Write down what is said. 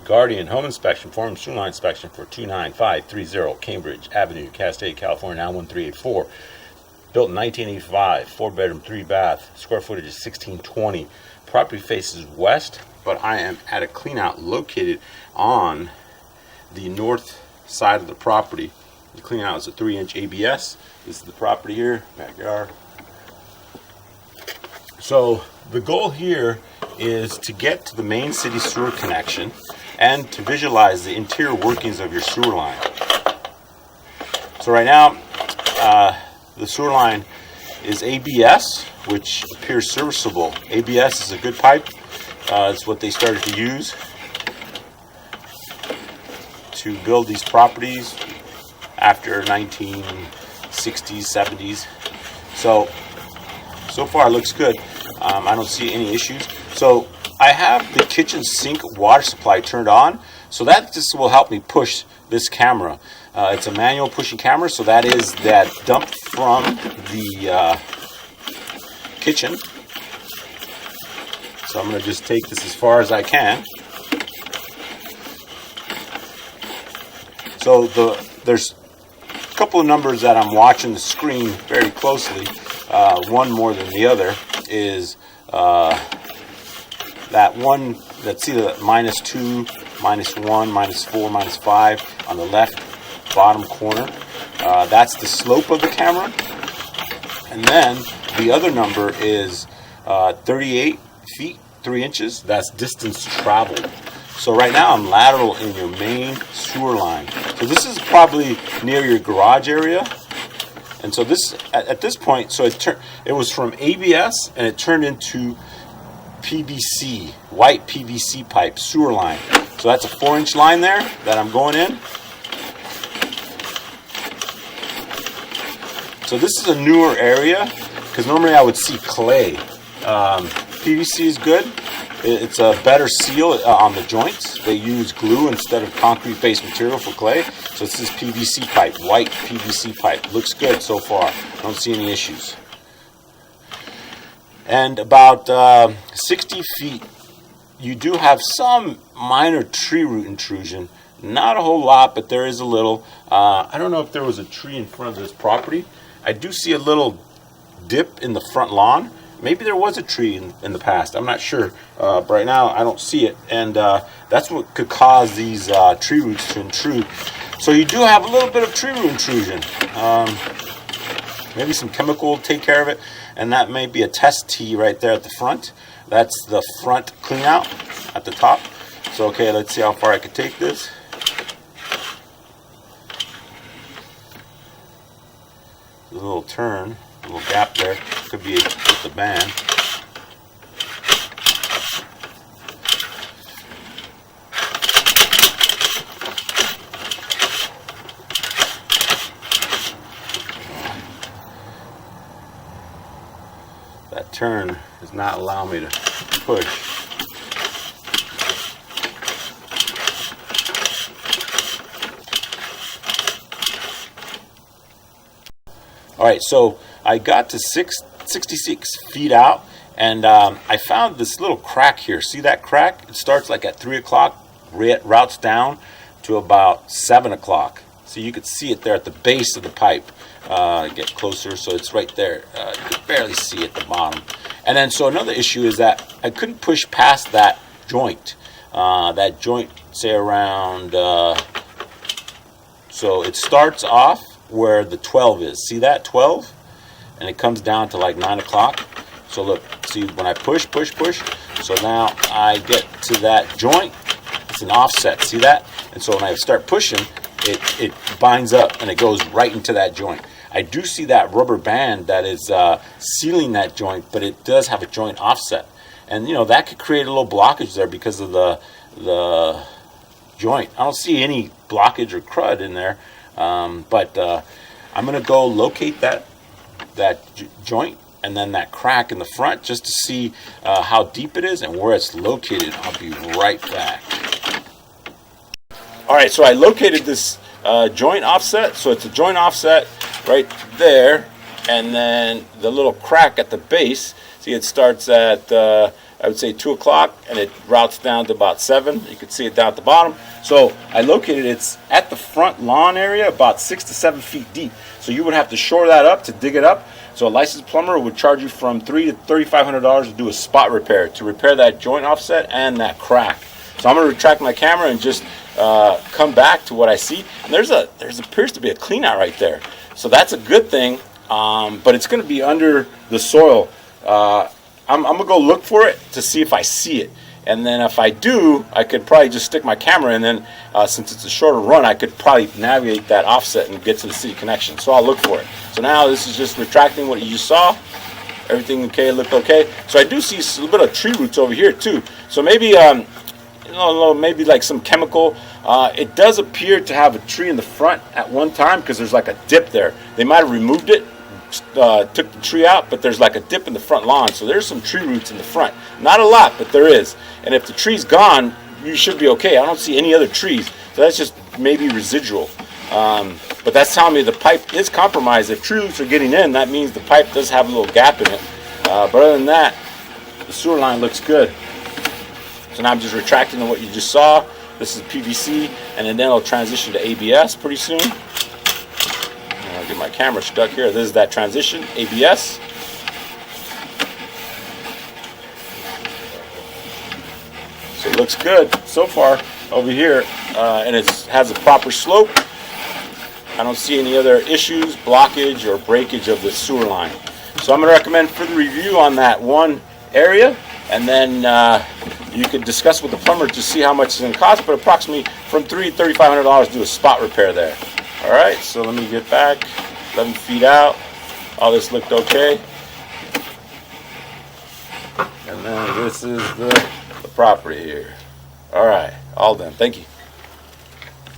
Guardian Home Inspection, Foreign Sewer Line Inspection for 29530 Cambridge Avenue, Castaic, California, 91384. Built in 1985, 4-bedroom, 3-bath, square footage is 1620. Property faces west, but I am at a cleanout located on the north side of the property. The cleanout is a 3-inch ABS. This is the property here, backyard. So the goal here is to get to the main city sewer connection and to visualize the interior workings of your sewer line. So right now, the sewer line is ABS, which appears serviceable. ABS is a good pipe. It's what they started to use to build these properties after 1960s, 70s. So far it looks good. I don't see any issues. So I have the kitchen sink water supply turned on, so that just will help me push this camera. It's a manual pushing camera, so that is that dump from the kitchen. So I'm going to just take this as far as I can. So there's a couple of numbers that I'm watching the screen very closely. One more than the other is that one that's either -2, -1, -4, -5 on the left bottom corner. That's the slope of the camera. And then the other number is 38 feet 3 inches. That's distance traveled. So right now I'm lateral in your main sewer line. So this is probably near your garage area. And so this, at this point, so it was from ABS and it turned into PVC, white PVC pipe, sewer line. So that's a 4-inch line there that I'm going in. So this is a newer area because normally I would see clay. PVC is good. It's a better seal on the joints. They use glue instead of concrete-based material for clay. So this is PVC pipe, white PVC pipe. Looks good so far. Don't see any issues. And about 60 feet, you do have some minor tree root intrusion. Not a whole lot, but there is a little. I don't know if there was a tree in front of this property. I do see a little dip in the front lawn. Maybe there was a tree in the past. I'm not sure. But right now, I don't see it. And that's what could cause these tree roots to intrude. So you do have a little bit of tree root intrusion. Maybe some chemical will take care of it. And that may be a test tee right there at the front. That's the front clean out at the top. So, okay, let's see how far I can take this. A little turn, a little gap there. Could be with the band. That turn does not allow me to push. All right, so I got to 66 feet out, and I found this little crack here. See that crack? It starts like at 3 o'clock, routes down to about 7 o'clock. So you could see it there at the base of the pipe. Get closer, so it's right there. You could barely see at the bottom. And then, so another issue is that I couldn't push past that joint. That joint, say around, so it starts off where the 12 is. See that 12? And it comes down to like 9 o'clock. So look, see when I push. So now I get to that joint. It's an offset. See that? And so when I start pushing, it binds up and it goes right into that joint. I do see that rubber band that is sealing that joint, but it does have a joint offset. And you know, that could create a little blockage there because of the joint. I don't see any blockage or crud in there. But I'm going to go locate that joint and then that crack in the front just to see how deep it is and where it's located. I'll be right back. All right, so I located this joint offset. So it's a joint offset right there, and then the little crack at the base. See, it starts at I would say 2 o'clock, and it routes down to about 7. You can see it down at the bottom. So I located it's at the front lawn area, about 6 to 7 feet deep. So you would have to shore that up to dig it up. So a licensed plumber would charge you from $300 to $3,500 to do a spot repair, to repair that joint offset and that crack. So I'm going to retract my camera and just come back to what I see. And there's appears to be a clean out right there. So that's a good thing, but it's going to be under the soil. I'm going to go look for it to see if I see it. And then if I do, I could probably just stick my camera in. And then since it's a shorter run, I could probably navigate that offset and get to the city connection. So I'll look for it. So now this is just retracting what you just saw. Everything okay, looked okay. So I do see a little bit of tree roots over here too. So maybe, maybe like some chemical. It does appear to have a tree in the front at one time because there's like a dip there. They might have removed it. Took the tree out, but there's like a dip in the front lawn, so there's some tree roots in the front. Not a lot, but there is. And if the tree's gone, you should be okay. I don't see any other trees, so that's just maybe residual. But that's telling me the pipe is compromised. If tree roots are getting in, that means the pipe does have a little gap in it. But other than that, the sewer line looks good. So now I'm just retracting what you just saw. This is PVC, and then it'll transition to ABS pretty soon. I'll get my camera stuck here. This is that transition, ABS. So it looks good so far over here, and it has a proper slope. I don't see any other issues, blockage, or breakage of the sewer line. So I'm going to recommend further review on that one area, and then you can discuss with the plumber to see how much it's going to cost, but approximately from $300 to $3,500 to do a spot repair there. Alright, so let me get back, 11 feet out, all this looked okay, and then this is the property here. Alright, all done, thank you.